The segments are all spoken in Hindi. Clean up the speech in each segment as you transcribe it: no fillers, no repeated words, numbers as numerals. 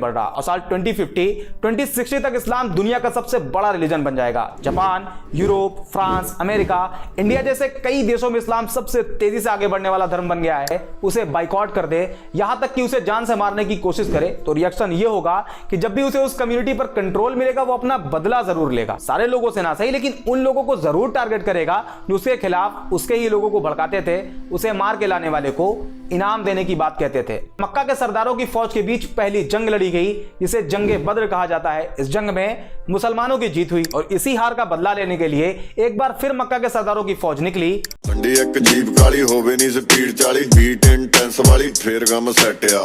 बढ़ रहा और साल 2060 तक इस्लाम दुनिया का सबसे बड़ा रिलीजन बन जाएगा। Japan, Europe, France, America, India जैसे कई देशों में इस्लाम सबसे तेजी से आगे बढ़ने वाला धर्म बन गया है। उसे बाइकआउट कर दे, यहां तक कि उसे जान से मारने की कोशिश करे तो रिएक्शन यह होगा कि जब भी उसे उस कम्युनिटी पर कंट्रोल मिलेगा वो अपना बदला जरूर लेगा। सारे लोगों से ना सही, लेकिन उन लोगों को जरूर टारगेट करेगा जो उसके खिलाफ उसके ही लोगों को भड़काते थे, उसे मार के लाने वाले को इनाम देने की बात कहते थे। मक्का के सरदारों की फौज के बीच पहली जंग लड़ी गई जिसे जंगे बद्र कहा जाता है। इस जंग में मुसलमानों की जीत हुई और इसी हार का बदला लेने के लिए एक बार फिर मक्का के सरदारों की फौज निकली। एक जीप काली होवे नहीं स्पीड 40 बीट इंटेंस वाली फिर गम सेट आ।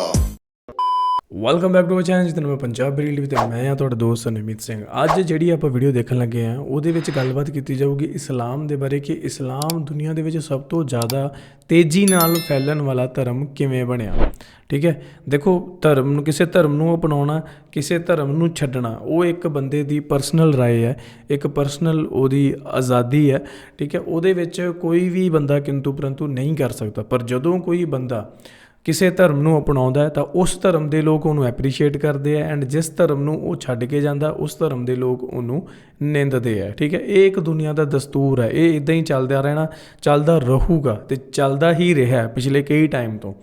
Welcome back to our channel ਜਿੱਥੇ ਮੈਂ ਪੰਜਾਬੀ ਰੀਲ ਵੀ ਤੇ ਮੈਂ ਆ ਤੁਹਾਡਾ ਦੋਸਤ ਨਮੀਤ ਸਿੰਘ। ਅੱਜ ਜਿਹੜੀ ਆਪਾਂ ਵੀਡੀਓ ਦੇਖਣ ਲੱਗੇ ਆ ਉਹਦੇ ਵਿੱਚ ਗੱਲਬਾਤ ਕੀਤੀ ਜਾਊਗੀ ਇਸਲਾਮ ਦੇ ਬਾਰੇ ਕਿ ਇਸਲਾਮ ਦੁਨੀਆ ਦੇ ਵਿੱਚ ਸਭ ਤੋਂ ਜ਼ਿਆਦਾ ਤੇਜ਼ੀ ਨਾਲ ਫੈਲਣ ਵਾਲਾ ਧਰਮ ਕਿਵੇਂ ਬਣਿਆ। ਠੀਕ ਹੈ, ਦੇਖੋ ਧਰਮ ਨੂੰ ਕਿਸੇ ਧਰਮ ਨੂੰ ਅਪਣਾਉਣਾ, ਕਿਸੇ ਧਰਮ ਨੂੰ ਛੱਡਣਾ ਉਹ ਇੱਕ ਬੰਦੇ ਦੀ ਪਰਸਨਲ ਰਾਏ ਹੈ, ਇੱਕ ਪਰਸਨਲ ਉਹਦੀ ਆਜ਼ਾਦੀ ਹੈ। ਠੀਕ ਹੈ, ਉਹਦੇ ਵਿੱਚ ਕੋਈ ਵੀ ਬੰਦਾ ਕਿੰਤੂ ਪਰੰਤੂ ਨਹੀਂ ਕਰ ਸਕਦਾ। ਪਰ ਜਦੋਂ ਕੋਈ ਬੰਦਾ ਕਿਸੇ ਧਰਮ ਨੂੰ ਅਪਣਾਉਂਦਾ ਹੈ ਤਾਂ ਉਸ ਧਰਮ ਦੇ ਲੋਕ ਉਹਨੂੰ ਐਪਰੀਸ਼ੀਏਟ ਕਰਦੇ ਆ ਐਂਡ ਜਿਸ ਧਰਮ ਨੂੰ ਉਹ ਛੱਡ ਕੇ ਜਾਂਦਾ ਉਸ ਧਰਮ ਦੇ ਲੋਕ ਉਹਨੂੰ ਨਿੰਦਦੇ ਆ। ਠੀਕ ਹੈ, ਇਹ ਇੱਕ ਦੁਨੀਆ ਦਾ ਦਸਤੂਰ ਹੈ, ਇਹ ਇੱਦਾਂ ਹੀ ਚੱਲਦਾ ਰਹਿਣਾ, ਚੱਲਦਾ ਰਹੂਗਾ ਅਤੇ ਚੱਲਦਾ ਹੀ ਰਿਹਾ ਪਿਛਲੇ ਕਈ ਟਾਈਮ ਤੋਂ।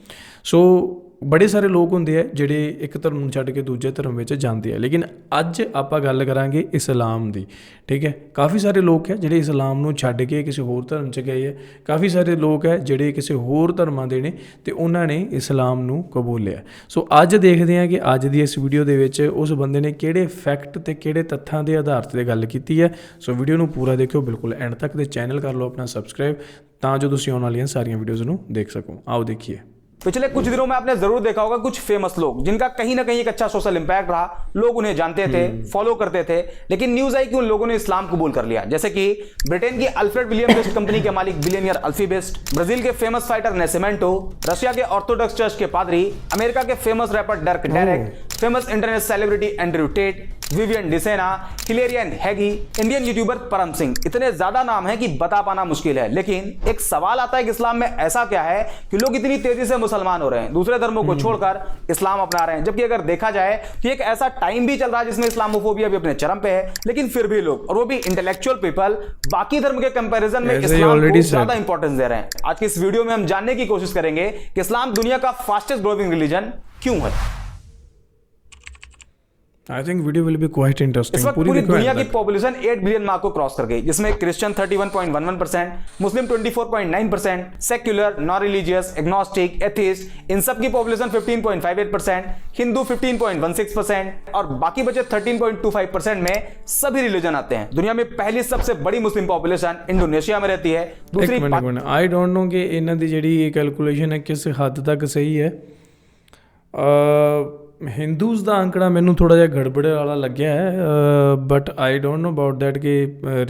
ਸੋ ਬੜੇ ਸਾਰੇ ਲੋਕ ਹੁੰਦੇ ਆ ਜਿਹੜੇ ਇੱਕ ਧਰਮ ਨੂੰ ਛੱਡ ਕੇ ਦੂਜੇ ਧਰਮ ਵਿੱਚ ਜਾਂਦੇ ਆ, ਲੇਕਿਨ ਅੱਜ ਆਪਾਂ ਗੱਲ ਕਰਾਂਗੇ ਇਸਲਾਮ ਦੀ। ਠੀਕ ਹੈ, ਕਾਫੀ ਸਾਰੇ ਲੋਕ ਹੈ ਜਿਹੜੇ ਇਸਲਾਮ ਨੂੰ ਛੱਡ ਕੇ ਕਿਸੇ ਹੋਰ ਧਰਮ 'ਚ ਗਏ ਹੈ, ਕਾਫੀ ਸਾਰੇ ਲੋਕ ਹੈ ਜਿਹੜੇ ਕਿਸੇ ਹੋਰ ਧਰਮਾਂ ਦੇ ਨੇ ਅਤੇ ਉਹਨਾਂ ਨੇ ਇਸਲਾਮ ਨੂੰ ਕਬੂਲਿਆ। ਸੋ ਅੱਜ ਦੇਖਦੇ ਹਾਂ ਕਿ ਅੱਜ ਦੀ ਇਸ ਵੀਡੀਓ ਦੇ ਵਿੱਚ ਉਸ ਬੰਦੇ ਨੇ ਕਿਹੜੇ ਫੈਕਟ ਅਤੇ ਕਿਹੜੇ ਤੱਥਾਂ ਦੇ ਆਧਾਰ 'ਤੇ ਗੱਲ ਕੀਤੀ ਹੈ। ਸੋ ਵੀਡੀਓ ਨੂੰ ਪੂਰਾ ਦੇਖਿਓ ਬਿਲਕੁਲ ਐਂਡ ਤੱਕ, ਅਤੇ ਚੈਨਲ ਕਰ ਲਓ ਆਪਣਾ ਸਬਸਕ੍ਰਾइब ਤਾਂ जो ਤੁਸੀਂ ਆਉਣ ਵਾਲੀਆਂ ਸਾਰੀਆਂ ਵੀਡੀਓਜ਼ ਨੂੰ ਦੇਖ ਸਕੋ। आओ देखिए। पिछले कुछ दिनों में आपने जरूर देखा होगा कुछ फेमस लोग जिनका कहीं ना कहीं एक अच्छा सोशल इंपैक्ट रहा, लोग उन्हें जानते थे, फॉलो करते थे, लेकिन न्यूज आई कि उन लोगों ने इस्लाम कबूल कर लिया। जैसे कि ब्रिटेन की अल्फ्रेड विलियम बेस्ट कंपनी के मालिक बिलियनियर अल्फी बेस्ट, ब्राजील के फेमस फाइटर नेसिमेंटो, रशिया के ऑर्थोडॉक्स चर्च के पादरी, अमेरिका के famous rapper डर्क Derek, famous internet celebrity Andrew Tate, Vivian Dsena, हिलेरियन हैगी, इंडियन यूट्यूबर परम सिंह। इतने ज्यादा नाम हैं कि बता पाना मुश्किल है। लेकिन एक सवाल आता है कि इस्लाम में ऐसा क्या है कि लोग इतनी तेजी से मुसलमान हो रहे हैं, दूसरे धर्मों को छोड़कर इस्लाम अपना रहे हैं। जबकि अगर देखा जाए तो एक ऐसा टाइम भी चल रहा है जिसमें इस्लामोफोबिया भी अपने चरम पे है, लेकिन फिर भी लोग, और वो भी इंटेलेक्चुअल पीपल, बाकी धर्म के कंपैरिजन में इस्लाम को ज्यादा इंपॉर्टेंस दे रहे हैं। आज की इस वीडियो में हम जानने की कोशिश करेंगे कि इस्लाम दुनिया का फास्टेस्ट ग्रोइंग रिलीजन क्यों है। I think video will be quite interesting. इस वक्त पूरी दुनिया की पॉपुलेशन 8 बिलियन मार्क को क्रॉस कर गई, जिसमें Christian 31.11%, Muslim 24.9%, secular, non religious, agnostic, atheist, इन सब की पॉपुलेशन 15.58%, हिंदू 15.16% और बाकी बचे 13.25% में सभी रिलीजन आते हैं। दुनिया में पहली सबसे बड़ी मुस्लिम पॉपुलेशन इंडोनेशिया में रहती है। दूसरी आई डोंट नो कि इन्हां दी जिहड़ी कैलकुलेशन है किस हद तक सही है। हिंदूज़ का आंकड़ा मैनू थोड़ा जिहा गड़बड़ वाला लग्या है, but I don't know about that कि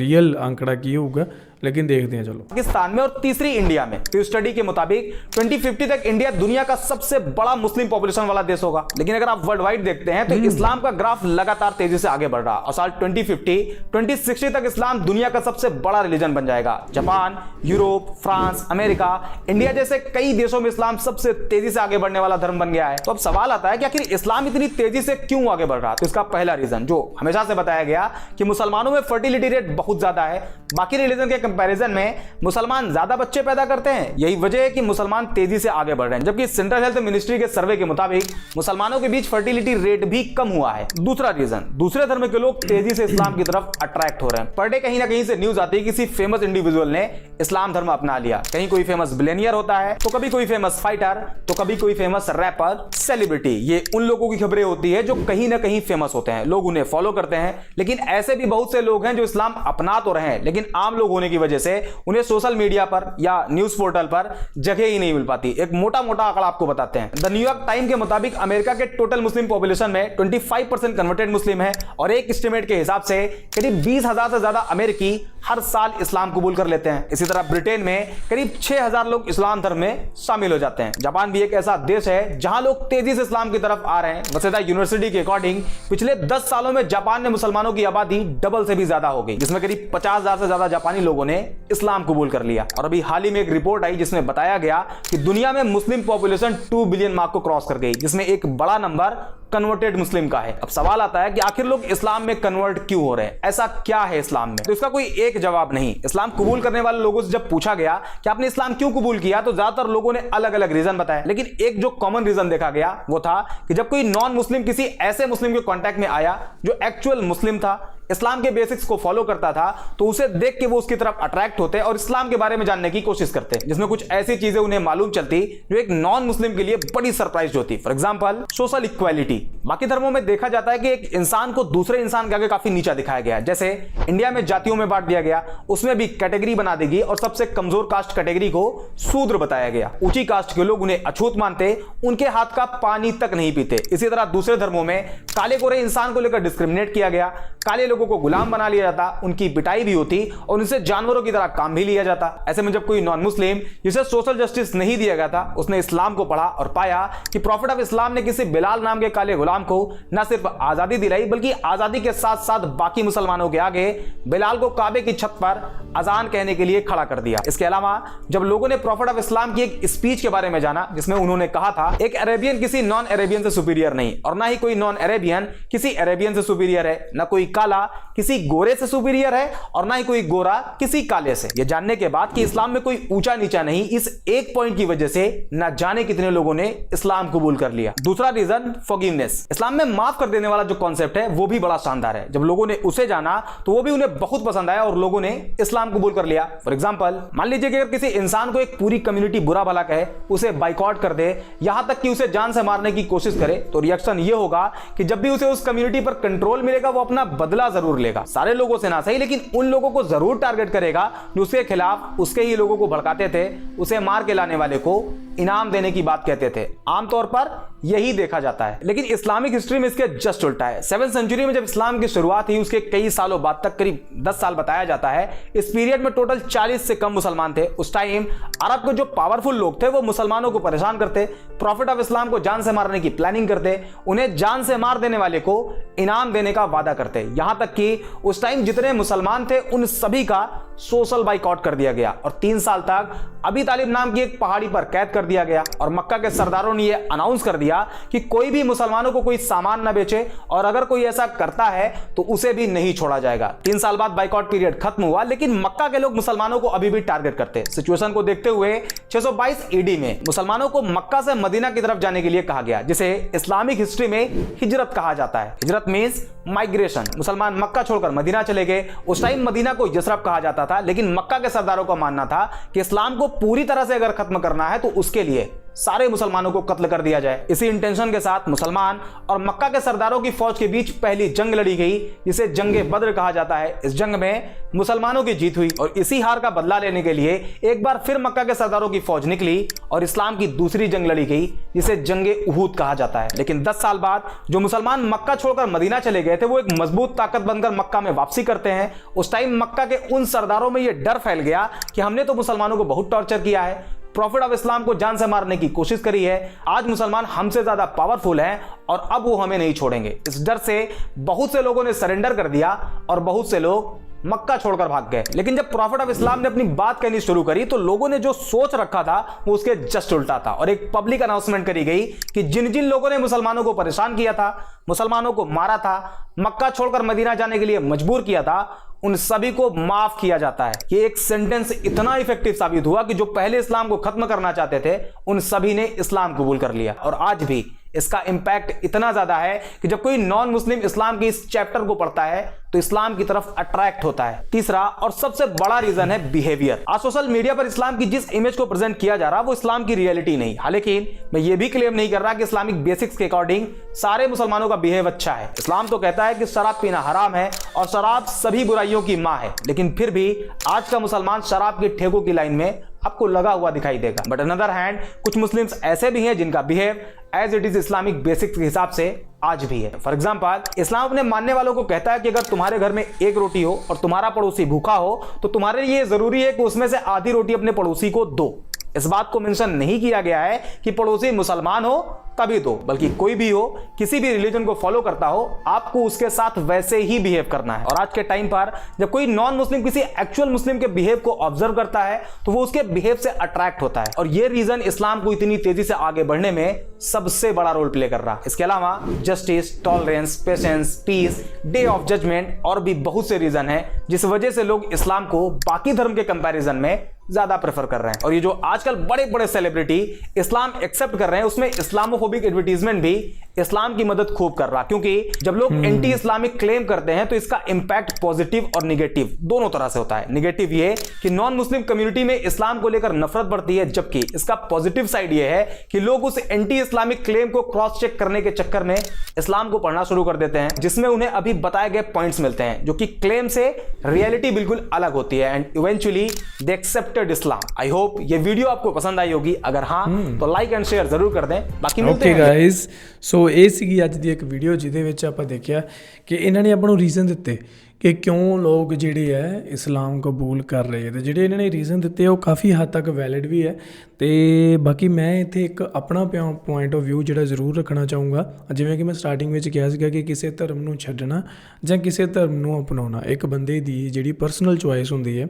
रियल आंकड़ा की होगा, लेकिन देखते हैं। चलो, पाकिस्तान में और तीसरी इंडिया में। तो स्टडी के मुताबिक 2050 तक इंडिया दुनिया का सबसे बड़ा मुस्लिम पॉपुलेशन वाला देश होगा। लेकिन अगर आप वर्ल्ड वाइड देखते हैं तो इस्लाम का ग्राफ लगातार तेजी से आगे बढ़ रहा और साल 2060 तक इस्लाम दुनिया का सबसे बड़ा रिलीजन बन जाएगा। Japan, Europe, France, America, India जैसे कई देशों में इस्लाम सबसे तेजी से आगे बढ़ने वाला धर्म बन गया है। तो अब सवाल आता है कि आखिर इस्लाम इतनी तेजी से क्यों आगे बढ़ रहा। तो इसका पहला रीजन जो हमेशा से बताया गया कि मुसलमानों में फर्टिलिटी रेट बहुत ज्यादा है, बाकी रिलीजन के कंपैरिजन में मुसलमान ज्यादा बच्चे पैदा करते हैं। यही वजह है कि मुसलमान तेजी से आगे बढ़ रहे हैं। जबकि सेंट्रल हेल्थ मिनिस्ट्री के सर्वे के मुताबिक मुसलमानों के बीच फर्टिलिटी रेट भी कम हुआ है। दूसरा रीजन, दूसरे धर्म के लोग तेजी से इस्लाम की तरफ अट्रैक्ट हो रहे हैं। पर डे कहीं ना कहीं से न्यूज आती है किसी फेमस इंडिविजुअल ने इस्लाम धर्म अपना लिया। कहीं कोई फेमस बिलियनियर होता है, तो कभी कोई फेमस फाइटर, तो कभी कोई फेमस रैपर, सेलिब्रिटी। ये उन लोगों की खबरें होती है जो कहीं ना कहीं फेमस होते हैं, लोग उन्हें फॉलो करते हैं। लेकिन ऐसे भी बहुत से लोग हैं जो इस्लाम अपना तो रहे हैं, लेकिन आम लोग होने की वजह से उन्हें सोशल मीडिया पर या न्यूज पोर्टल पर जगह ही नहीं मिल पाती। एक मोटा मोटा आंकड़ा आपको बताते हैं। द न्यूयॉर्क टाइम के मुताबिक अमेरिका के टोटल मुस्लिम पॉपुलेशन में 25% कन्वर्टेड मुस्लिम है और एक एस्टिमेट के हिसाब से करीब 20,000 से ज्यादा अमेरिकी हर साल इस्लाम कबूल कर लेते हैं। इसी तरह ब्रिटेन में करीब 6,000 लोग इस्लाम धर्म में शामिल हो जाते हैं। जापान भी एक ऐसा देश है जहां लोग तेजी से इस्लाम की तरफ आ रहे हैं। वसेदा यूनिवर्सिटी के अकॉर्डिंग पिछले 10 सालों में जापान में मुसलमानों की आबादी डबल से भी ज्यादा हो गई, जिसमें करीब 50,000 से ज्यादा जापानी लोगों ने इस्लाम कबूल कर लिया। और अभी हाल ही में एक रिपोर्ट आई जिसमें बताया गया कि दुनिया में मुस्लिम पॉपुलेशन 2 बिलियन मार्क को क्रॉस कर गई, जिसमें एक बड़ा नंबर कन्वर्टेड मुस्लिम का है। अब सवाल आता है कि आखिर लोग इस्लाम में कन्वर्ट क्यों हो रहे हैं, ऐसा क्या है इस्लाम में? तो इसका कोई एक जवाब नहीं। इस्लाम कबूल करने वाले लोगों से जब पूछा गया कि आपने इस्लाम क्यों कबूल किया, तो ज्यादातर लोगों ने अलग अलग रीजन बताए, लेकिन एक जो कॉमन रीजन देखा गया वो था कि जब कोई नॉन मुस्लिम किसी ऐसे मुस्लिम के कांटेक्ट में आया जो एक्चुअल मुस्लिम था, इस्लाम के बेसिक्स को फॉलो करता था, तो उसे देख के वो उसकी तरफ अट्रैक्ट होते और इस्लाम के बारे में जानने की कोशिश करते, जिसमें कुछ ऐसी चीजें उन्हें मालूम चलती जो एक नॉन मुस्लिम के लिए बड़ी सरप्राइज होती। For example social equality. बाकी धर्मों में देखा जाता है कि एक इंसान को दूसरे इंसान के आगे काफी नीचा दिखाया गया है। जैसे इंडिया में जातियों में बांट दिया गया, उसमें भी कैटेगरी बना देगी और सबसे कमजोर कास्ट कैटेगरी को शूद्र बताया गया। ऊंची कास्ट के लोग उन्हें अछूत मानते, उनके हाथ का पानी तक नहीं पीते। इसी तरह दूसरे धर्मों में काले गोरे इंसान को लेकर डिस्क्रिमिनेट किया गया, काले लोगों को गुलाम बना लिया जाता, उनकी पिटाई भी होती और उनसे जानवरों की तरह काम भी लिया जाता। ऐसे में जब कोई नॉन मुस्लिम जिसे सोशल जस्टिस नहीं दिया गया था, उसने इस्लाम को पढ़ा और पाया कि प्रॉफिट ऑफ इस्लाम ने किसी बिलाल नाम के काले गुलाम को न सिर्फ आजादी दिलाई, बल्कि आजादी के साथ साथ बाकी मुसलमानों के आगे बिलाल को काबे की छत पर अजान कहने के लिए खड़ा कर दिया। इसके अलावा जब लोगों ने प्रॉफिट ऑफ इस्लाम की एक स्पीच के बारे में जाना, जिसमें उन्होंने कहा था एक अरेबियन किसी नॉन अरेबियन से सुपीरियर नहीं, और ना ही कोई नॉन अरेबियन किसी अरेबियन से सुपीरियर है, ना कोई काला किसी गोरे से सुपीरियर है, और ना ही कोई गोरा किसी काले से। यह जानने के बाद कि इस्लाम में कोई ऊंचा नीचा नहीं, इस एक पॉइंट की वजह से ना जाने कितने लोगों ने इस्लाम कबूल कर लिया। दूसरा रीजन फॉरगिवनेस। इस्लाम में माफ कर देने वाला जो कॉन्सेप्ट है वो भी बड़ा शानदार है। जब लोगों ने उसे जाना तो वो भी उन्हें बहुत पसंद आया और लोगों ने इस्लाम कबूल कर लिया। फॉर एग्जांपल मान लीजिए कि अगर किसी इंसान को एक पूरी कम्युनिटी बुरा भला कहे, उसे बाइकआउट कर दे, यहां तक कि उसे जान से मारने की कोशिश करे, तो रिएक्शन ये होगा कि जब भी उसे उस कम्युनिटी पर कंट्रोल मिलेगा वो अपना बदला जरूर लेगा। सारे लोगों से ना सही, लेकिन उन लोगों को जरूर टारगेट करेगा जो उसके खिलाफ उसके ही लोगों को भड़काते थे, उसे मार के लाने वाले को इनाम देने की बात कहते थे। आमतौर पर यही देखा जाता है, लेकिन इस्लामिक हिस्ट्री में इसके जस्ट उल्टा है। 7th सेंचुरी में जब इस्लाम की शुरुआत हुई, उसके कई सालों बाद तक, करीब 10 साल बताया जाता है, इस पीरियड में टोटल 40 से कम मुसलमान थे। उस टाइम अरब के जो पावरफुल लोग थे वो मुसलमानों को परेशान करते, प्रॉफिट ऑफ इस्लाम को जान से मारने की प्लानिंग करते, उन्हें जान से मार देने वाले को इनाम देने का वादा करते। यहां तक कि उस टाइम जितने मुसलमान थे उन सभी का सोशल बाइकआउट कर दिया गया और 3 साल तक अबी तालिब नाम की एक पहाड़ी पर कैद कर दिया गया। और मक्का के सरदारों ने यह अनाउंस कर दिया कि कोई भी मुसलमानों को कोई सामान न बेचे, और अगर कोई ऐसा करता है तो उसे भी नहीं छोड़ा जाएगा। 3 साल बाद बाइकआउट पीरियड खत्म हुआ, लेकिन मक्का के लोग मुसलमानों को अभी भी टारगेट करते। सिचुएशन को देखते हुए 622 ईडी में मुसलमानों को मक्का से मदीना की तरफ जाने के लिए कहा गया, जिसे इस्लामिक हिस्ट्री में हिजरत कहा जाता है। हिजरत मींस माइग्रेशन। मुसलमान मक्का छोड़कर मदीना चले गए। उस टाइम मदीना को यसरब कहा जाता था, लेकिन मक्का के सरदारों का मानना था कि इस्लाम को पूरी तरह से अगर खत्म करना है तो उसके लिए सारे मुसलमानों को कत्ल कर दिया जाए। इसी इंटेंशन के साथ मुसलमान और मक्का के सरदारों की फौज के बीच पहली जंग लड़ी गई, जिसे जंगे बद्र कहा जाता है। इस जंग में मुसलमानों की जीत हुई और इसी हार का बदला लेने के लिए एक बार फिर मक्का के सरदारों की फौज निकली और इस्लाम की दूसरी जंग लड़ी गई, जिसे जंगे उहूद कहा जाता है। लेकिन 10 साल बाद जो मुसलमान मक्का छोड़कर मदीना चले गए थे, वो एक मजबूत ताकत बनकर मक्का में वापसी करते हैं। उस टाइम मक्का के उन सरदारों में यह डर फैल गया कि हमने तो मुसलमानों को बहुत टॉर्चर किया है, प्रॉफिट ऑफ इस्लाम को जान से मारने की कोशिश करी है, आज मुसलमान हमसे ज्यादा पावरफुल हैं और अब वो हमें नहीं छोड़ेंगे। इस डर से बहुत से लोगों ने सरेंडर कर दिया और बहुत से लोग मक्का छोड़कर भाग गए। लेकिन जब प्रॉफिट ऑफ इस्लाम ने अपनी बात कहनी शुरू करी तो लोगों ने जो सोच रखा था वो उसके जस्ट उल्टा था और एक पब्लिक अनाउंसमेंट करी गई कि जिन जिन लोगों ने मुसलमानों को परेशान किया था, मुसलमानों को मारा था, मक्का छोड़कर मदीना जाने के लिए मजबूर किया था, उन सभी को माफ किया जाता है। ये एक सेंटेंस इतना इफेक्टिव साबित हुआ कि जो पहले इस्लाम को खत्म करना चाहते थे उन सभी ने इस्लाम कबूल कर लिया। और आज भी इसका इंपैक्ट इतना ज्यादा है कि जब कोई नॉन मुस्लिम इस्लाम के इस चैप्टर को पढ़ता है तो इस्लाम की तरफ अट्रैक्ट होता है। तीसरा और सबसे बड़ा रीजन है बिहेवियर। आज सोशल मीडिया पर इस्लाम की जिस इमेज को प्रेजेंट किया जा रहा है वो इस्लाम की रियलिटी नहीं। हालांकि मैं ये भी क्लेम नहीं कर रहा कि इस्लामिक बेसिक्स के अकॉर्डिंग सारे मुसलमानों का बिहेव अच्छा है। इस्लाम तो कहता है कि शराब पीना हराम है और शराब सभी बुराइयों की मां है, लेकिन फिर भी आज का मुसलमान शराब के ठेकों की लाइन में आपको लगा हुआ दिखाई देगा। बट अनदर हैंड कुछ मुस्लिम्स ऐसे भी हैं जिनका behave as it is Islamic basics के हिसाब से आज भी है। फॉर एग्जांपल इस्लाम अपने मानने वालों को कहता है कि अगर तुम्हारे घर में एक रोटी हो और तुम्हारा पड़ोसी भूखा हो तो तुम्हारे लिए जरूरी है कि उसमें से आधी रोटी अपने पड़ोसी को दो। इस बात को मेंशन नहीं किया गया है कि पड़ोसी मुसलमान हो तभी तो, बल्कि कोई भी हो, किसी भी रिलीजन को फॉलो करता हो, आपको उसके साथ वैसे ही बिहेव करना है। और आज के टाइम पर जब कोई नॉन मुस्लिम किसी एक्चुअल मुस्लिम के बिहेव को ऑब्जर्व करता है तो वो उसके बिहेव से अट्रैक्ट होता है, और ये रीजन इस्लाम को इतनी तेजी से आगे बढ़ने में सबसे बड़ा रोल प्ले कर रहा है। इसके अलावा justice, tolerance, patience, peace, day of judgment और भी बहुत से रीजन है जिस वजह से लोग इस्लाम को बाकी धर्म के कंपैरिजन में ज्यादा प्रेफर कर रहे हैं। और ये जो आजकल बड़े बड़े सेलिब्रिटी इस्लाम एक्सेप्ट कर रहे हैं, उसमें इस्लामोफोबिक एडवर्टीजमेंट भी इस्लाम की मदद खूब कर रहा, क्योंकि जब लोग एंटी इस्लामिक क्लेम करते हैं तो इसका इंपैक्ट पॉजिटिव और निगेटिव दोनों तरह से होता है। निगेटिव ये कि नॉन मुस्लिम कम्युनिटी में इस्लाम को लेकर नफरत बढ़ती है, जबकि इसका पॉजिटिव साइड ये है कि लोग उस एंटी इस्लामिक क्लेम को क्रॉस चेक करने के चक्कर में इस्लाम को पढ़ना शुरू कर देते हैं, जिसमें उन्हें अभी बताए गए पॉइंट्स मिलते हैं जो कि क्लेम से रियलिटी बिल्कुल अलग होती है, and eventually they accepted Islam. I hope ये वीडियो आपको पसंद आई होगी, अगर हाँ तो लाइक एंड शेयर जरूर कर दें। बाकी मिलते हैं गाइस, सो ਇਹ ਸੀਗੀ ਅੱਜ ਦੀ ਇੱਕ ਵੀਡੀਓ ਜਿਹਦੇ ਵਿੱਚ ਆਪਾਂ ਦੇਖਿਆ ਕਿ ਇਹਨਾਂ ਨੇ ਆਪਾਂ ਨੂੰ ਰੀਜ਼ਨ ਦਿੱਤੇ ਕਿ ਕਿਉਂ ਲੋਕ ਜਿਹੜੇ ਹੈ ਇਸਲਾਮ ਕਬੂਲ ਕਰ ਰਹੇ ਤੇ ਜਿਹੜੇ ਇਹਨਾਂ ਨੇ ਰੀਜ਼ਨ ਦਿੱਤੇ ਉਹ ਕਾਫੀ ਹੱਦ ਤੱਕ ਵੈਲਿਡ ਵੀ ਹੈ। ਤੇ ਬਾਕੀ ਮੈਂ ਇੱਥੇ ਇੱਕ ਆਪਣਾ ਪੁਆਇੰਟ ਆਫ ਵਿਊ ਜਿਹੜਾ ਜ਼ਰੂਰ ਰੱਖਣਾ ਚਾਹੂੰਗਾ, ਜਿਵੇਂ ਕਿ ਮੈਂ ਸਟਾਰਟਿੰਗ ਵਿੱਚ ਕਿਹਾ ਸੀਗਾ ਕਿ ਕਿਸੇ ਧਰਮ ਨੂੰ ਛੱਡਣਾ ਜਾਂ ਕਿਸੇ ਧਰਮ ਨੂੰ ਅਪਣਾਉਣਾ ਇੱਕ ਬੰਦੇ ਦੀ ਜਿਹੜੀ ਪਰਸਨਲ ਚੋਇਸ ਹੁੰਦੀ ਹੈ।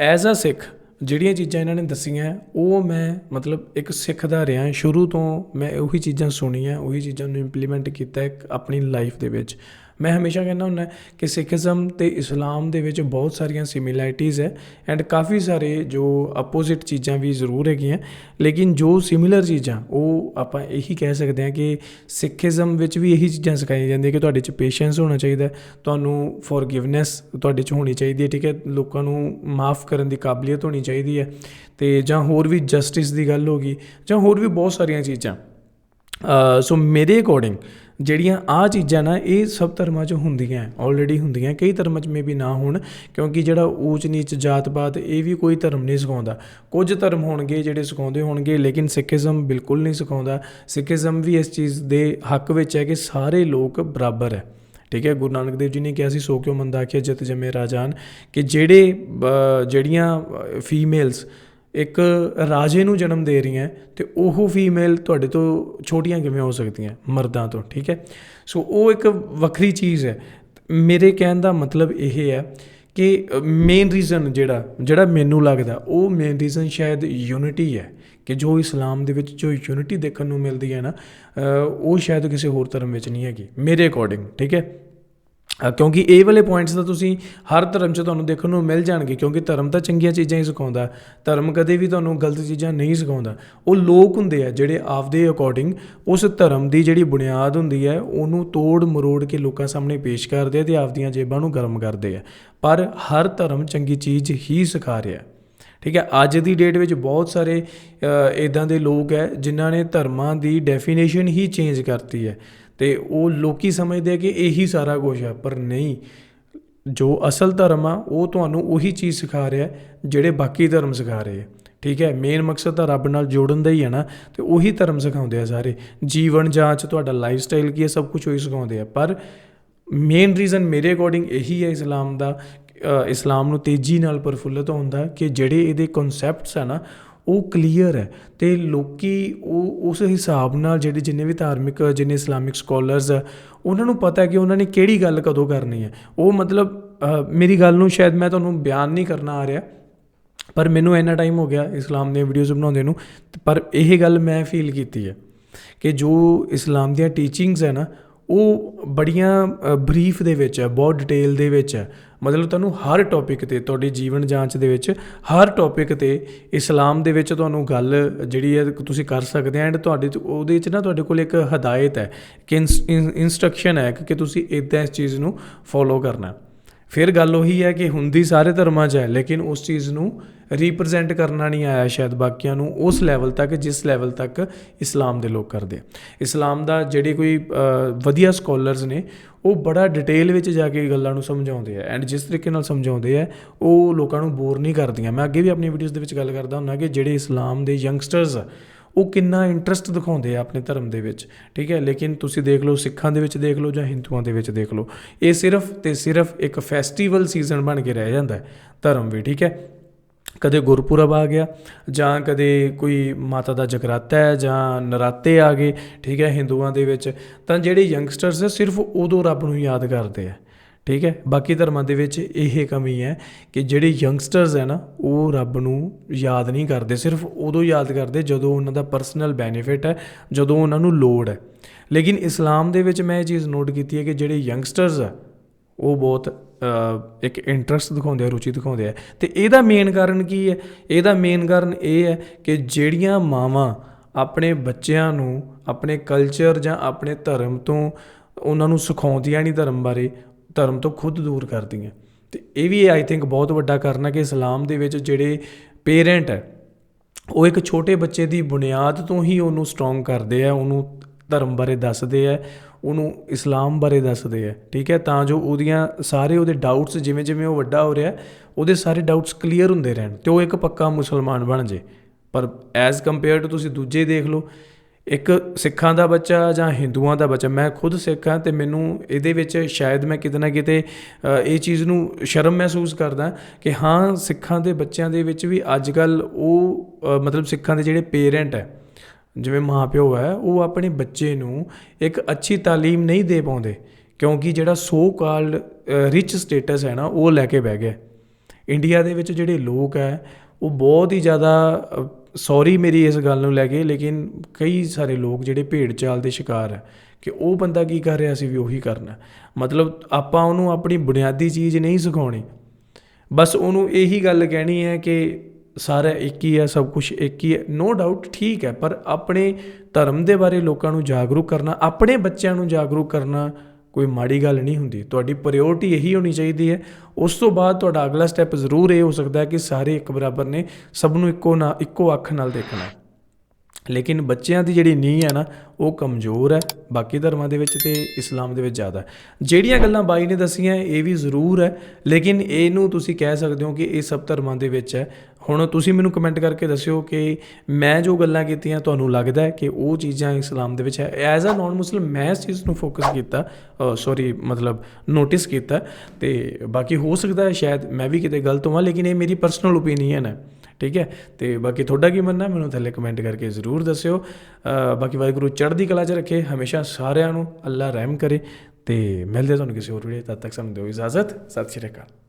ਐਜ਼ ਅ ਸਿੱਖ ਜਿਹੜੀਆਂ ਚੀਜ਼ਾਂ ਇਹਨਾਂ ਨੇ ਦੱਸੀਆਂ ਉਹ ਮੈਂ ਮਤਲਬ ਇੱਕ ਸਿੱਖ ਦਾ ਰਿਹਾ, ਸ਼ੁਰੂ ਤੋਂ ਮੈਂ ਉਹੀ ਚੀਜ਼ਾਂ ਸੁਣੀਆਂ, ਉਹੀ ਚੀਜ਼ਾਂ ਨੂੰ ਇੰਪਲੀਮੈਂਟ ਕੀਤਾ ਇੱਕ ਆਪਣੀ ਲਾਈਫ ਦੇ ਵਿੱਚ। ਮੈਂ ਹਮੇਸ਼ਾ ਕਹਿੰਦਾ ਹੁੰਦਾ ਕਿ ਸਿੱਖੀਜ਼ਮ ਅਤੇ ਇਸਲਾਮ ਦੇ ਵਿੱਚ ਬਹੁਤ ਸਾਰੀਆਂ ਸਿਮਿਲੈਰਿਟੀਜ਼ ਹੈ ਐਂਡ ਕਾਫੀ ਸਾਰੇ ਜੋ ਅਪੋਜ਼ਿਟ ਚੀਜ਼ਾਂ ਵੀ ਜ਼ਰੂਰ ਹੈਗੀਆਂ, ਲੇਕਿਨ ਜੋ ਸਿਮਿਲਰ ਚੀਜ਼ਾਂ ਉਹ ਆਪਾਂ ਇਹੀ ਕਹਿ ਸਕਦੇ ਹਾਂ ਕਿ ਸਿੱਖੀਜ਼ਮ ਵਿੱਚ ਵੀ ਇਹੀ ਚੀਜ਼ਾਂ ਸਿਖਾਈਆਂ ਜਾਂਦੀਆਂ ਕਿ ਤੁਹਾਡੇ 'ਚ ਪੇਸ਼ੈਂਸ ਹੋਣਾ ਚਾਹੀਦਾ, ਤੁਹਾਨੂੰ ਫੋਰਗਿਵਨੈਸ ਤੁਹਾਡੇ 'ਚ ਹੋਣੀ ਚਾਹੀਦੀ ਹੈ, ਠੀਕ ਹੈ, ਲੋਕਾਂ ਨੂੰ ਮਾफ़ ਕਰਨ ਦੀ ਕਾਬਲੀਅਤ ਹੋਣੀ ਚਾਹੀਦੀ ਹੈ, ਅਤੇ ਜਾਂ ਹੋਰ ਵੀ ਜਸਟਿਸ ਦੀ ਗੱਲ ਹੋ ਗਈ ਜਾਂ ਹੋਰ ਵੀ ਬਹੁਤ ਸਾਰੀਆਂ ਚੀਜ਼ਾਂ। ਸੋ ਮੇਰੇ ਅਕੋਰਡਿੰਗ ਜਿਹੜੀਆਂ ਆਹ ਚੀਜ਼ਾਂ ਨਾ ਇਹ ਸਭ ਧਰਮਾਂ 'ਚ ਹੁੰਦੀਆਂ, ਆਲਰੇਡੀ ਹੁੰਦੀਆਂ, ਕਈ ਧਰਮਾਂ 'ਚ ਮੇ ਵੀ ਨਾ ਹੋਣ, ਕਿਉਂਕਿ ਜਿਹੜਾ ਊਚ ਨੀਚ ਜਾਤ ਪਾਤ ਇਹ ਵੀ ਕੋਈ ਧਰਮ ਨਹੀਂ ਸਿਖਾਉਂਦਾ। ਕੁਝ ਧਰਮ ਹੋਣਗੇ ਜਿਹੜੇ ਸਿਖਾਉਂਦੇ ਹੋਣਗੇ, ਲੇਕਿਨ ਸਿੱਖੀਜ਼ਮ ਬਿਲਕੁਲ ਨਹੀਂ ਸਿਖਾਉਂਦਾ। ਸਿੱਖੀਜ਼ਮ ਵੀ ਇਸ ਚੀਜ਼ ਦੇ ਹੱਕ ਵਿੱਚ ਹੈ ਕਿ ਸਾਰੇ ਲੋਕ ਬਰਾਬਰ ਹੈ, ਠੀਕ ਹੈ। ਗੁਰੂ ਨਾਨਕ ਦੇਵ ਜੀ ਨੇ ਕਿਹਾ ਸੀ ਸੋ ਕਿਉ ਮੰਦਾ ਆਖਿਆ ਜਿਤ ਜੰਮੇ ਰਾਜਾਨ, ਕਿ ਜਿਹੜੀਆਂ ਫੀਮੇਲਸ ਇੱਕ ਰਾਜੇ ਨੂੰ ਜਨਮ ਦੇ ਰਹੀਆਂ ਅਤੇ ਉਹ ਫੀਮੇਲ ਤੁਹਾਡੇ ਤੋਂ ਛੋਟੀਆਂ ਕਿਵੇਂ ਹੋ ਸਕਦੀਆਂ ਮਰਦਾਂ ਤੋਂ, ਠੀਕ ਹੈ। ਸੋ ਉਹ ਇੱਕ ਵੱਖਰੀ ਚੀਜ਼ ਹੈ। ਮੇਰੇ ਕਹਿਣ ਦਾ ਮਤਲਬ ਇਹ ਹੈ ਕਿ ਮੇਨ ਰੀਜ਼ਨ ਜਿਹੜਾ ਮੈਨੂੰ ਲੱਗਦਾ ਉਹ ਮੇਨ ਰੀਜ਼ਨ ਸ਼ਾਇਦ ਯੂਨਿਟੀ ਹੈ, ਕਿ ਜੋ ਇਸਲਾਮ ਦੇ ਵਿੱਚ ਜੋ ਯੂਨਿਟੀ ਦੇਖਣ ਨੂੰ ਮਿਲਦੀ ਹੈ ਨਾ ਉਹ ਸ਼ਾਇਦ ਕਿਸੇ ਹੋਰ ਧਰਮ ਵਿੱਚ ਨਹੀਂ ਹੈਗੀ ਮੇਰੇ ਅਕੋਰਡਿੰਗ, ਠੀਕ ਹੈ। ਕਿਉਂਕਿ ਇਹ ਵਾਲੇ ਪੁਆਇੰਟਸ ਤਾਂ ਤੁਸੀਂ ਹਰ ਧਰਮ 'ਚ ਤੁਹਾਨੂੰ ਦੇਖਣ ਨੂੰ ਮਿਲ ਜਾਣਗੇ, ਕਿਉਂਕਿ ਧਰਮ ਤਾਂ ਚੰਗੀਆਂ ਚੀਜ਼ਾਂ ਹੀ ਸਿਖਾਉਂਦਾ, ਧਰਮ ਕਦੇ ਵੀ ਤੁਹਾਨੂੰ ਗਲਤ ਚੀਜ਼ਾਂ ਨਹੀਂ ਸਿਖਾਉਂਦਾ। ਉਹ ਲੋਕ ਹੁੰਦੇ ਆ ਜਿਹੜੇ ਆਪਦੇ ਅਕੋਰਡਿੰਗ ਉਸ ਧਰਮ ਦੀ ਜਿਹੜੀ ਬੁਨਿਆਦ ਹੁੰਦੀ ਹੈ ਉਹਨੂੰ ਤੋੜ ਮਰੋੜ ਕੇ ਲੋਕਾਂ ਸਾਹਮਣੇ ਪੇਸ਼ ਕਰਦੇ ਆ ਅਤੇ ਆਪਦੀਆਂ ਜੇਬਾਂ ਨੂੰ ਗਰਮ ਕਰਦੇ ਆ, ਪਰ ਹਰ ਧਰਮ ਚੰਗੀ ਚੀਜ਼ ਹੀ ਸਿਖਾ ਰਿਹਾ, ਠੀਕ ਹੈ। ਅੱਜ ਦੀ ਡੇਟ ਵਿੱਚ ਬਹੁਤ ਸਾਰੇ ਇੱਦਾਂ ਦੇ ਲੋਕ ਹੈ ਜਿਨ੍ਹਾਂ ਨੇ ਧਰਮਾਂ ਦੀ ਡੈਫੀਨੇਸ਼ਨ ਹੀ ਚੇਂਜ ਕਰਤੀ ਹੈ, ਅਤੇ ਉਹ ਲੋਕ ਸਮਝਦੇ ਆ ਕਿ ਇਹੀ ਸਾਰਾ ਕੁਛ ਆ, ਪਰ ਨਹੀਂ। ਜੋ ਅਸਲ ਧਰਮ ਆ ਉਹ ਤੁਹਾਨੂੰ ਉਹੀ ਚੀਜ਼ ਸਿਖਾ ਰਿਹਾ ਜਿਹੜੇ ਬਾਕੀ ਧਰਮ ਸਿਖਾ ਰਹੇ ਆ, ਠੀਕ ਹੈ। ਮੇਨ ਮਕਸਦ ਤਾਂ ਰੱਬ ਨਾਲ ਜੋੜਨ ਦਾ ਹੀ ਹੈ ਨਾ, ਅਤੇ ਉਹੀ ਧਰਮ ਸਿਖਾਉਂਦੇ ਆ ਸਾਰੇ। ਜੀਵਨ ਜਾਂਚ, ਤੁਹਾਡਾ ਲਾਈਫ ਸਟਾਈਲ ਕੀ ਹੈ, ਸਭ ਕੁਛ ਉਹੀ ਸਿਖਾਉਂਦੇ ਆ, ਪਰ ਮੇਨ ਰੀਜ਼ਨ ਮੇਰੇ ਅਕੋਰਡਿੰਗ ਇਹੀ ਹੈ ਇਸਲਾਮ ਦਾ, ਇਸਲਾਮ ਨੂੰ ਤੇਜ਼ੀ ਨਾਲ ਪ੍ਰਫੁੱਲਤ ਹੋਣ ਦਾ, ਕਿ ਜਿਹੜੇ ਇਹਦੇ ਕਨਸੈਪਟਸ ਆ ਨਾ ਉਹ ਕਲੀਅਰ ਹੈ, ਅਤੇ ਲੋਕ ਉਹ ਉਸ ਹਿਸਾਬ ਨਾਲ ਜਿੰਨੇ ਵੀ ਧਾਰਮਿਕ ਜਿੰਨੇ ਇਸਲਾਮਿਕ ਸਕੋਲਰਸ ਆ ਉਹਨਾਂ ਨੂੰ ਪਤਾ ਕਿ ਉਹਨਾਂ ਨੇ ਕਿਹੜੀ ਗੱਲ ਕਦੋਂ ਕਰਨੀ ਹੈ। ਉਹ ਮਤਲਬ ਮੇਰੀ ਗੱਲ ਨੂੰ ਸ਼ਾਇਦ ਮੈਂ ਤੁਹਾਨੂੰ ਬਿਆਨ ਨਹੀਂ ਕਰਨਾ ਆ ਰਿਹਾ, ਪਰ ਮੈਨੂੰ ਇੰਨਾ ਟਾਈਮ ਹੋ ਗਿਆ ਇਸਲਾਮ ਦੀਆਂ ਵੀਡੀਓਜ਼ ਬਣਾਉਂਦੇ ਨੂੰ, ਪਰ ਇਹ ਗੱਲ ਮੈਂ ਫੀਲ ਕੀਤੀ ਹੈ ਕਿ ਜੋ ਇਸਲਾਮ ਦੀਆਂ ਟੀਚਿੰਗਸ ਹੈ ਨਾ ਉਹ ਬੜੀਆਂ ਬਰੀਫ ਦੇ ਵਿੱਚ ਹੈ, ਬਹੁਤ ਡਿਟੇਲ ਦੇ ਵਿੱਚ ਹੈ। ਮਤਲਬ ਤੁਹਾਨੂੰ ਹਰ ਟੌਪਿਕ 'ਤੇ ਤੁਹਾਡੀ ਜੀਵਨ ਜਾਂਚ ਦੇ ਵਿੱਚ ਹਰ ਟੌਪਿਕ 'ਤੇ ਇਸਲਾਮ ਦੇ ਵਿੱਚ ਤੁਹਾਨੂੰ ਗੱਲ ਜਿਹੜੀ ਹੈ ਤੁਸੀਂ ਕਰ ਸਕਦੇ ਆ, ਐਂਡ ਤੁਹਾਡੇ ਉਹਦੇ 'ਚ ਨਾ ਤੁਹਾਡੇ ਕੋਲ ਇੱਕ ਹਦਾਇਤ ਹੈ ਕਿ ਇੰਸਟਰਕਸ਼ਨ ਹੈ ਕਿ ਤੁਸੀਂ ਇੱਦਾਂ ਇਸ ਚੀਜ਼ ਨੂੰ ਫੋਲੋ ਕਰਨਾ। ਫਿਰ ਗੱਲ ਉਹੀ ਹੈ ਕਿ ਹੁੰਦੀ ਸਾਰੇ ਧਰਮਾਂ 'ਚ ਹੈ, ਲੇਕਿਨ ਉਸ ਚੀਜ਼ ਨੂੰ ਰੀਪ੍ਰਜੈਂਟ ਕਰਨਾ ਨਹੀਂ ਆਇਆ ਸ਼ਾਇਦ ਬਾਕੀਆਂ ਨੂੰ ਉਸ ਲੈਵਲ ਤੱਕ ਜਿਸ ਲੈਵਲ ਤੱਕ ਇਸਲਾਮ ਦੇ ਲੋਕ ਕਰਦੇ। ਇਸਲਾਮ ਦਾ ਜਿਹੜੇ ਕੋਈ ਵਧੀਆ ਸਕੋਲਰਸ ਨੇ ਉਹ ਬੜਾ ਡਿਟੇਲ ਵਿੱਚ ਜਾ ਕੇ ਗੱਲਾਂ ਨੂੰ ਸਮਝਾਉਂਦੇ ਆ, ਐਂਡ ਜਿਸ ਤਰੀਕੇ ਨਾਲ ਸਮਝਾਉਂਦੇ ਆ ਉਹ ਲੋਕਾਂ ਨੂੰ ਬੋਰ ਨਹੀਂ ਕਰਦੀਆਂ। ਮੈਂ ਅੱਗੇ ਵੀ ਆਪਣੀ ਵੀਡੀਓਜ਼ ਦੇ ਵਿੱਚ ਗੱਲ ਕਰਦਾ ਹੁੰਦਾ ਕਿ ਜਿਹੜੇ ਇਸਲਾਮ ਦੇ ਯੰਗਸਟਰਸ ਆ ਉਹ ਕਿੰਨਾ ਇੰਟਰਸਟ ਦਿਖਾਉਂਦੇ ਆ ਆਪਣੇ ਧਰਮ ਦੇ ਵਿੱਚ, ਠੀਕ ਹੈ। ਲੇਕਿਨ ਤੁਸੀਂ ਦੇਖ ਲਓ ਸਿੱਖਾਂ ਦੇ ਵਿੱਚ ਦੇਖ ਲਓ ਜਾਂ ਹਿੰਦੂਆਂ ਦੇ ਵਿੱਚ ਦੇਖ ਲਓ, ਇਹ ਸਿਰਫ ਅਤੇ ਸਿਰਫ ਇੱਕ ਫੈਸਟੀਵਲ ਸੀਜ਼ਨ ਬਣ ਕੇ ਰਹਿ ਜਾਂਦਾ ਧਰਮ ਵੀ, ਠੀਕ ਹੈ। ਕਦੇ ਗੁਰਪੁਰਬ ਆ ਗਿਆ ਜਾਂ ਕਦੇ ਕੋਈ ਮਾਤਾ ਦਾ ਜਗਰਾਤਾ ਹੈ ਜਾਂ ਨਰਾਤੇ ਆ ਗਏ, ਠੀਕ ਹੈ, ਹਿੰਦੂਆਂ ਦੇ ਵਿੱਚ, ਤਾਂ ਜਿਹੜੇ ਯੰਗਸਟਰਸ ਹੈ ਸਿਰਫ ਉਦੋਂ ਰੱਬ ਨੂੰ ਯਾਦ ਕਰਦੇ ਆ, ਠੀਕ ਹੈ। ਬਾਕੀ ਧਰਮਾਂ ਦੇ ਵਿੱਚ ਇਹ ਕਮੀ ਹੈ ਕਿ ਜਿਹੜੇ ਯੰਗਸਟਰਸ ਹੈ ਨਾ ਉਹ ਰੱਬ ਨੂੰ ਯਾਦ ਨਹੀਂ ਕਰਦੇ, ਸਿਰਫ ਉਦੋਂ ਯਾਦ ਕਰਦੇ ਜਦੋਂ ਉਹਨਾਂ ਦਾ ਪਰਸਨਲ ਬੈਨੀਫਿਟ ਹੈ, ਜਦੋਂ ਉਹਨਾਂ ਨੂੰ ਲੋੜ ਹੈ। ਲੇਕਿਨ ਇਸਲਾਮ ਦੇ ਵਿੱਚ ਮੈਂ ਇਹ ਚੀਜ਼ ਨੋਟ ਕੀਤੀ ਹੈ ਕਿ ਜਿਹੜੇ ਯੰਗਸਟਰਸ ਆ ਉਹ ਬਹੁਤ ਇੱਕ ਇੰਟਰਸਟ ਦਿਖਾਉਂਦੇ ਆ, ਰੁਚੀ ਦਿਖਾਉਂਦੇ ਆ। ਅਤੇ ਇਹਦਾ ਮੇਨ ਕਾਰਨ ਕੀ ਹੈ? ਇਹਦਾ ਮੇਨ ਕਾਰਨ ਇਹ ਹੈ ਕਿ ਜਿਹੜੀਆਂ ਮਾਵਾਂ ਆਪਣੇ ਬੱਚਿਆਂ ਨੂੰ ਆਪਣੇ ਕਲਚਰ ਜਾਂ ਆਪਣੇ ਧਰਮ ਤੋਂ ਉਹਨਾਂ ਨੂੰ ਸਿਖਾਉਂਦੀਆਂ ਨਹੀਂ ਧਰਮ ਬਾਰੇ, ਧਰਮ ਤੋਂ ਖੁਦ ਦੂਰ ਕਰਦੀਆਂ। ਅਤੇ ਇਹ ਵੀ ਆਈ ਥਿੰਕ ਬਹੁਤ ਵੱਡਾ ਕਾਰਨ ਹੈ ਕਿ ਇਸਲਾਮ ਦੇ ਵਿੱਚ ਜਿਹੜੇ ਪੇਰੈਂਟ ਹੈ ਉਹ ਇੱਕ ਛੋਟੇ ਬੱਚੇ ਦੀ ਬੁਨਿਆਦ ਤੋਂ ਹੀ ਉਹਨੂੰ ਸਟਰੋਂਗ ਕਰਦੇ ਆ, ਉਹਨੂੰ ਧਰਮ ਬਾਰੇ ਦੱਸਦੇ ਆ, ਉਹਨੂੰ ਇਸਲਾਮ ਬਾਰੇ ਦੱਸਦੇ ਆ, ਠੀਕ ਹੈ, ਤਾਂ ਜੋ ਉਹਦੀਆਂ ਸਾਰੇ ਉਹਦੇ ਡਾਊਟਸ ਜਿਵੇਂ ਜਿਵੇਂ ਉਹ ਵੱਡਾ ਹੋ ਰਿਹਾ ਉਹਦੇ ਸਾਰੇ ਡਾਊਟਸ ਕਲੀਅਰ ਹੁੰਦੇ ਰਹਿਣ ਅਤੇ ਉਹ ਇੱਕ ਪੱਕਾ ਮੁਸਲਮਾਨ ਬਣ ਜੇ। ਪਰ ਐਜ਼ ਕੰਪੇਅਰ ਟੂ ਤੁਸੀਂ ਦੂਜੇ ਦੇਖ ਲਓ, ਇੱਕ ਸਿੱਖਾਂ ਦਾ ਬੱਚਾ ਜਾਂ ਹਿੰਦੂਆਂ ਦਾ ਬੱਚਾ, ਮੈਂ ਖੁਦ ਸਿੱਖ ਹਾਂ ਅਤੇ ਮੈਨੂੰ ਇਹਦੇ ਵਿੱਚ ਸ਼ਾਇਦ ਮੈਂ ਕਿਤੇ ਨਾ ਕਿਤੇ ਇਹ ਚੀਜ਼ ਨੂੰ ਸ਼ਰਮ ਮਹਿਸੂਸ ਕਰਦਾ ਕਿ ਹਾਂ ਸਿੱਖਾਂ ਦੇ ਬੱਚਿਆਂ ਦੇ ਵਿੱਚ ਵੀ ਅੱਜ ਕੱਲ੍ਹ ਉਹ ਮਤਲਬ ਸਿੱਖਾਂ ਦੇ ਜਿਹੜੇ ਪੇਰੈਂਟ ਹੈ, ਜਿਵੇਂ ਮਾਂ ਪਿਓ ਹੈ, ਉਹ ਆਪਣੇ ਬੱਚੇ ਨੂੰ ਇੱਕ ਅੱਛੀ ਤਾਲੀਮ ਨਹੀਂ ਦੇ ਪਾਉਂਦੇ ਕਿਉਂਕਿ ਜਿਹੜਾ ਸੋ ਕਾਲਡ ਰਿਚ ਸਟੇਟਸ ਹੈ ਨਾ ਉਹ ਲੈ ਕੇ ਬਹਿ ਗਿਆ। ਇੰਡੀਆ ਦੇ ਵਿੱਚ ਜਿਹੜੇ ਲੋਕ ਹੈ ਉਹ ਬਹੁਤ ਹੀ ਜ਼ਿਆਦਾ ਸੌਰੀ ਮੇਰੀ ਇਸ ਗੱਲ ਨੂੰ ਲੈ ਕੇ, ਲੇਕਿਨ ਕਈ ਸਾਰੇ ਲੋਕ ਜਿਹੜੇ ਭੇਡ ਚਾਲ ਦੇ ਸ਼ਿਕਾਰ ਹੈ ਕਿ ਉਹ ਬੰਦਾ ਕੀ ਕਰ ਰਿਹਾ ਅਸੀਂ ਵੀ ਉਹੀ ਕਰਨਾ। ਮਤਲਬ ਆਪਾਂ ਉਹਨੂੰ ਆਪਣੀ ਬੁਨਿਆਦੀ ਚੀਜ਼ ਨਹੀਂ ਸਿਖਾਉਣੀ, ਬਸ ਉਹਨੂੰ ਇਹੀ ਗੱਲ ਕਹਿਣੀ ਹੈ ਕਿ ਸਾਰਾ ਇੱਕ ਹੀ ਹੈ, ਸਭ ਕੁਛ ਇੱਕ ਹੀ ਹੈ। ਨੋ ਡਾਊਟ ਠੀਕ ਹੈ, ਪਰ ਆਪਣੇ ਧਰਮ ਦੇ ਬਾਰੇ ਲੋਕਾਂ ਨੂੰ ਜਾਗਰੂਕ ਕਰਨਾ, ਆਪਣੇ ਬੱਚਿਆਂ ਨੂੰ ਜਾਗਰੂਕ ਕਰਨਾ ਕੋਈ ਮਾੜੀ ਗੱਲ ਨਹੀਂ ਹੁੰਦੀ। ਤੁਹਾਡੀ ਪ੍ਰਾਇਓਰਟੀ ਇਹੀ ਹੋਣੀ ਚਾਹੀਦੀ ਹੈ। ਉਸ ਤੋਂ ਬਾਅਦ ਤੁਹਾਡਾ ਅਗਲਾ ਸਟੈਪ ਜ਼ਰੂਰ ਇਹ ਹੋ ਸਕਦਾ ਹੈ ਕਿ ਸਾਰੇ ਇੱਕ ਬਰਾਬਰ ਨੇ, ਸਭ ਨੂੰ ਇੱਕੋ ਅੱਖ ਨਾਲ ਦੇਖਣਾ। ਲੇਕਿਨ ਬੱਚਿਆਂ ਦੀ ਜਿਹੜੀ ਨੀਂਹ ਹੈ ਨਾ ਉਹ ਕਮਜ਼ੋਰ ਹੈ ਬਾਕੀ ਧਰਮਾਂ ਦੇ ਵਿੱਚ ਅਤੇ ਇਸਲਾਮ ਦੇ ਵਿੱਚ ਜ਼ਿਆਦਾ। ਜਿਹੜੀਆਂ ਗੱਲਾਂ ਬਾਈ ਨੇ ਦੱਸੀਆਂ ਇਹ ਵੀ ਜ਼ਰੂਰ ਹੈ, ਲੇਕਿਨ ਇਹਨੂੰ ਤੁਸੀਂ ਕਹਿ ਸਕਦੇ ਹੋ ਕਿ ਇਹ ਸਭ ਧਰਮਾਂ ਦੇ ਵਿੱਚ ਹੈ। ਹੁਣ ਤੁਸੀਂ ਮੈਨੂੰ ਕਮੈਂਟ ਕਰਕੇ ਦੱਸਿਓ ਕਿ ਮੈਂ ਜੋ ਗੱਲਾਂ ਕੀਤੀਆਂ ਤੁਹਾਨੂੰ ਲੱਗਦਾ ਹੈ ਕਿ ਉਹ ਚੀਜ਼ਾਂ ਇਸਲਾਮ ਦੇ ਵਿੱਚ ਹੈ। ਐਜ਼ ਅ ਨੋਨ ਮੁਸਲਿਮ ਮੈਂ ਇਸ ਚੀਜ਼ ਨੂੰ ਫੋਕਸ ਕੀਤਾ, ਮਤਲਬ ਨੋਟਿਸ ਕੀਤਾ, ਅਤੇ ਬਾਕੀ ਹੋ ਸਕਦਾ ਸ਼ਾਇਦ ਮੈਂ ਵੀ ਕਿਤੇ ਗਲਤ ਹੋਵਾਂ, ਲੇਕਿਨ ਇਹ ਮੇਰੀ ਪਰਸਨਲ ਓਪੀਨੀਅਨ ਹੈ, ਠੀਕ ਹੈ। ਅਤੇ ਬਾਕੀ ਤੁਹਾਡਾ ਕੀ ਮੰਨਣਾ ਮੈਨੂੰ ਥੱਲੇ ਕਮੈਂਟ ਕਰਕੇ ਜ਼ਰੂਰ ਦੱਸਿਓ। ਬਾਕੀ ਵਾਹਿਗੁਰੂ ਚੜ੍ਹਦੀ ਕਲਾ 'ਚ ਰੱਖੇ ਹਮੇਸ਼ਾ ਸਾਰਿਆਂ ਨੂੰ, ਅੱਲਾ ਰਹਿਮ ਕਰੇ, ਅਤੇ ਮਿਲਦੇ ਤੁਹਾਨੂੰ ਕਿਸੇ ਹੋਰ ਵੀਡੀਓ, ਤਦ ਤੱਕ ਸਾਨੂੰ ਦਿਓ ਇਜਾਜ਼ਤ। ਸਤਿ ਸ਼੍ਰੀ ਅਕਾਲ।